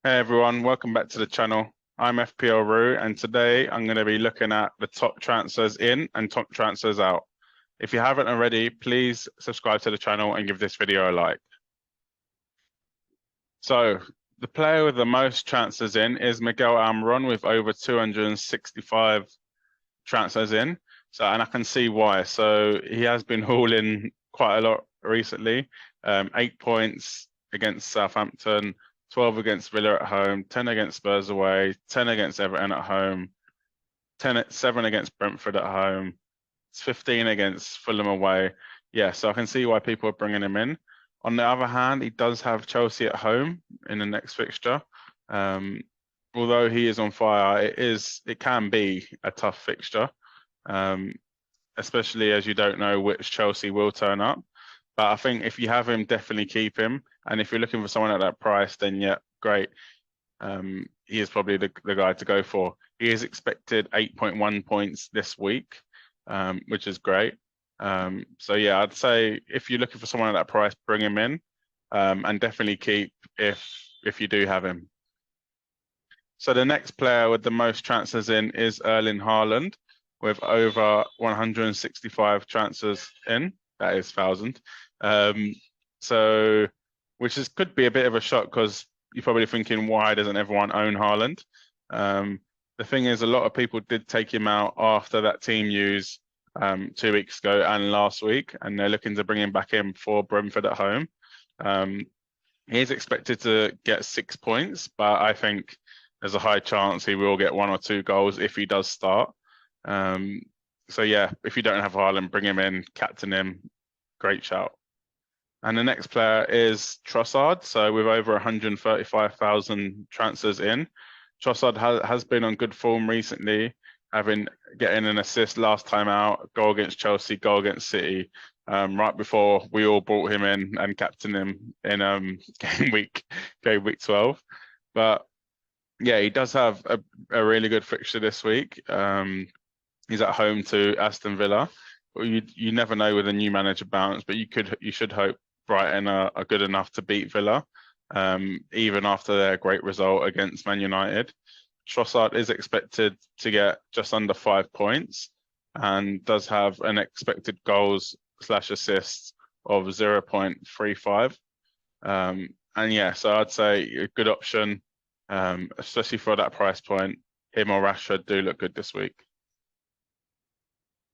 Hey everyone, welcome back to the channel. I'm FPL Roo, and today I'm going to be looking at the top transfers in and top transfers out. If you haven't already, please subscribe to the channel and give this video a like. So, the player with the most transfers in is Miguel Almiron with over 265 transfers in. And I can see why. So, he has been hauling quite a lot recently. 8 points against Southampton, 12 against Villa at home, 10 against Spurs away, 10 against Everton at home, 7 against Brentford at home, 15 against Fulham away. Yeah, so I can see why people are bringing him in. On the other hand, he does have Chelsea at home in the next fixture. Although he is on fire, it can be a tough fixture, especially as you don't know which Chelsea will turn up. But I think if you have him, definitely keep him. And if you're looking for someone at that price, then yeah, great. He is probably the guy to go for. He is expected 8.1 points this week, which is great. So yeah, I'd say if you're looking for someone at that price, bring him in, and definitely keep if you do have him. So the next player with the most transfers in is Erling Haaland, with over 165 transfers in. That is 1,000. So, could be a bit of a shock because you're probably thinking, why doesn't everyone own Haaland? The thing is, a lot of people did take him out after that team use 2 weeks ago and last week, and they're looking to bring him back in for Brentford at home. He is expected to get 6 points, but I think there's a high chance he will get 1 or 2 goals if he does start. So yeah, if you don't have Haaland, bring him in, captain him. Great shout. And the next player is Trossard. So with over 135,000 transfers in, Trossard has been on good form recently, getting an assist last time out, goal against Chelsea, goal against City, right before we all brought him in and captained him in game week 12. But yeah, he does have a really good fixture this week. He's at home to Aston Villa. Well, you never know with a new manager bounce, but you should hope Brighton are good enough to beat Villa, even after their great result against Man United. Trossard is expected to get just under 5 points and does have an expected goals/assists of 0.35. And yeah, so I'd say a good option, especially for that price point. Him or Rashford do look good this week.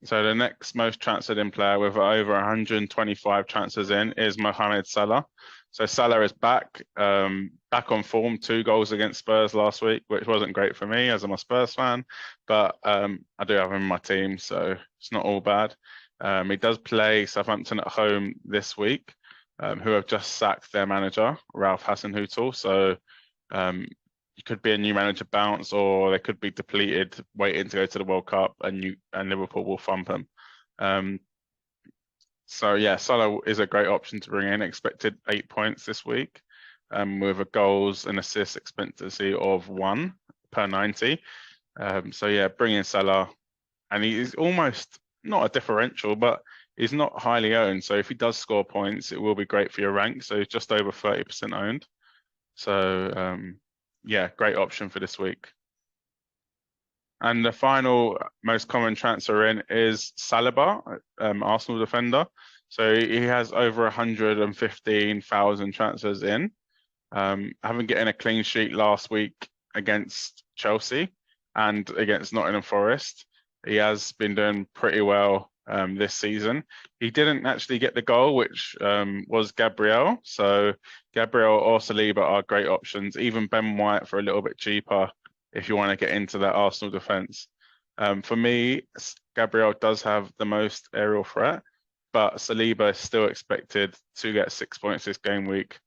So the next most transferred in player with over 125 transfers in is Mohamed Salah. So Salah is back on form, 2 goals against Spurs last week, which wasn't great for me as I'm a Spurs fan, but I do have him in my team, so it's not all bad. He does play Southampton at home this week, who have just sacked their manager, Ralph Hasenhüttl. So it could be a new manager bounce, or they could be depleted, waiting to go to the World Cup, and Liverpool will thump them. So yeah, Salah is a great option to bring in. Expected 8 points this week, with a goals and assists expectancy of 1 per 90. So yeah, bring in Salah, and he's almost not a differential, but he's not highly owned. So if he does score points, it will be great for your rank. So he's just over 30% owned. So yeah, great option for this week. And the final most common transfer in is Saliba, Arsenal defender. So he has over 115,000 transfers in. Having getting a clean sheet last week against Chelsea and against Nottingham Forest, he has been doing pretty well this season. He didn't actually get the goal, which was Gabriel. So Gabriel or Saliba are great options. Even Ben White for a little bit cheaper if you want to get into that Arsenal defence. For me, Gabriel does have the most aerial threat, but Saliba is still expected to get 6 points this game week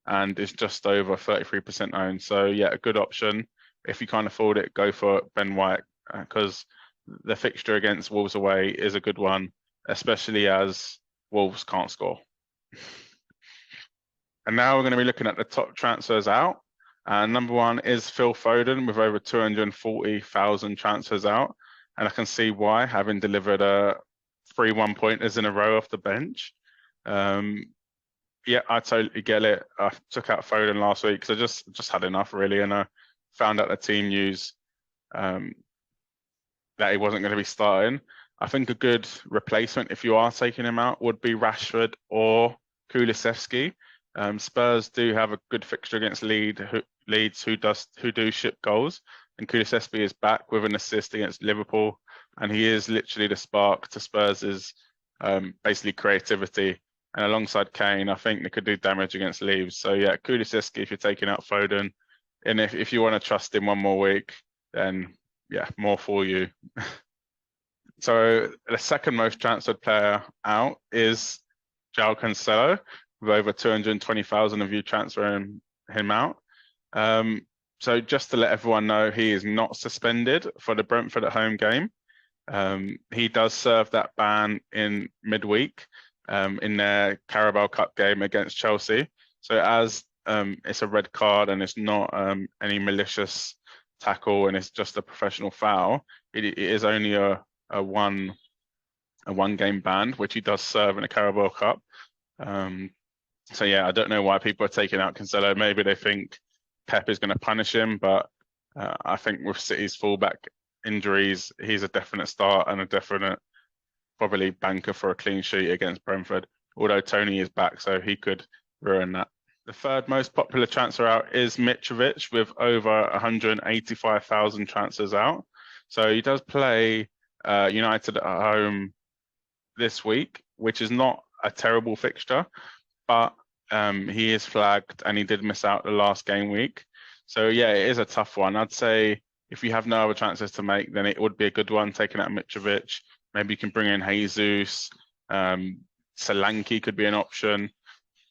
and is just over 33% owned. So yeah, a good option. If you can't afford it, go for Ben White, because the fixture against Wolves away is a good one, especially as Wolves can't score. And now we're going to be looking at the top transfers out. Number 1 is Phil Foden with over 240,000 transfers out. And I can see why, having delivered 3 1-pointers in a row off the bench. Yeah, I totally get it. I took out Foden last week because I just had enough really, and I found out the team news um, that he wasn't going to be starting. I think a good replacement, if you are taking him out, would be Rashford or Kulusevski. Spurs do have a good fixture against Leeds, who do ship goals, and Kulusevski is back with an assist against Liverpool, and he is literally the spark to Spurs' basically creativity. And alongside Kane, I think they could do damage against Leeds. So yeah, Kulusevski if you're taking out Foden, and if you want to trust him one more week, then yeah, more for you. So the second most transferred player out is CANCELO, with over 220,000 of you transferring him out. So just to let everyone know, he is not suspended for the Brentford at home game. He does serve that ban in midweek in their Carabao Cup game against Chelsea. So as it's a red card and it's not any malicious tackle and it's just a professional foul, it is only a one game ban, which he does serve in a Carabao Cup. So yeah, I don't know why people are taking out Cancelo. Maybe they think Pep is going to punish him, but I think with City's fullback injuries, he's a definite start and a definite probably banker for a clean sheet against Brentford. Although Tony is back, so he could ruin that. The third most popular transfer out is Mitrovic with over 185,000 transfers out. So he does play United at home this week, which is not a terrible fixture, but he is flagged and he did miss out the last game week. So yeah, it is a tough one. I'd say if you have no other transfers to make, then it would be a good one taking out Mitrovic. Maybe you can bring in Jesus. Solanke could be an option.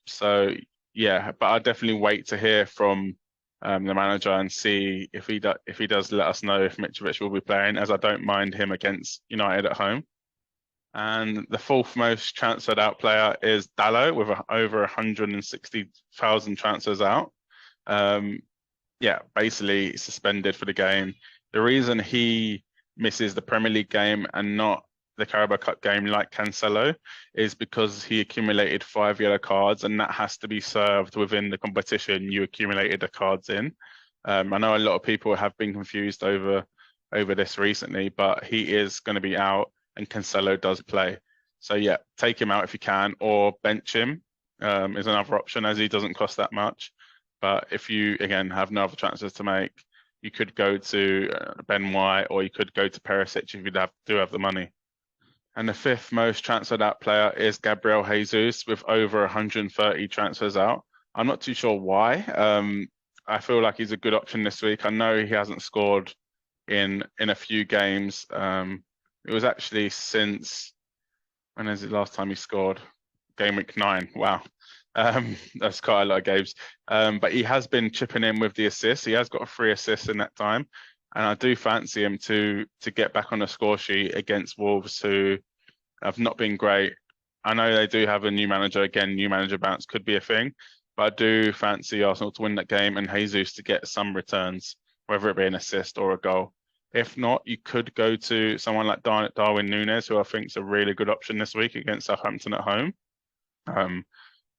So yeah, but I'd definitely wait to hear from the manager and see if he does let us know if Mitrovic will be playing, as I don't mind him against United at home. And the fourth most transferred out player is Dalot with over 160,000 transfers out. Yeah, basically suspended for the game. The reason he misses the Premier League game and not the Carabao Cup game like Cancelo is because he accumulated 5 yellow cards, and that has to be served within the competition you accumulated the cards in. I know a lot of people have been confused over this recently, but he is going to be out and Cancelo does play. So yeah, take him out if you can, or bench him is another option, as he doesn't cost that much. But if you, again, have no other transfers to make, you could go to Ben White, or you could go to Perisic if you do have the money. And the fifth most transferred out player is Gabriel Jesus with over 130 transfers out. I'm not too sure why. I feel like he's a good option this week. I know he hasn't scored in a few games. It was actually since, when is it last time he scored? Game week 9. Wow. That's quite a lot of games. But he has been chipping in with the assists. He has got 3 assists in that time. And I do fancy him to get back on the score sheet against Wolves, who have not been great. I know they do have a new manager. Again, new manager bounce could be a thing. But I do fancy Arsenal to win that game and Jesus to get some returns, whether it be an assist or a goal. If not, you could go to someone like Darwin Núñez, who I think is a really good option this week against Southampton at home.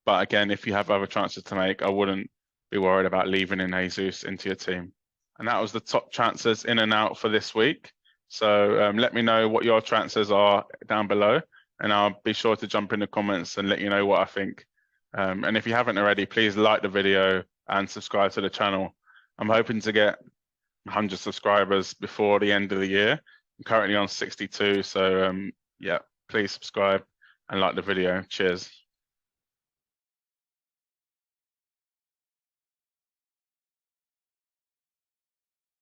But again, if you have other chances to make, I wouldn't be worried about leaving in Jesus into your team. And that was the top transfers in and out for this week. So let me know what your transfers are down below, and I'll be sure to jump in the comments and let you know what I think. And if you haven't already, please like the video and subscribe to the channel. I'm hoping to get 100 subscribers before the end of the year. I'm currently on 62, so yeah, please subscribe and like the video. Cheers.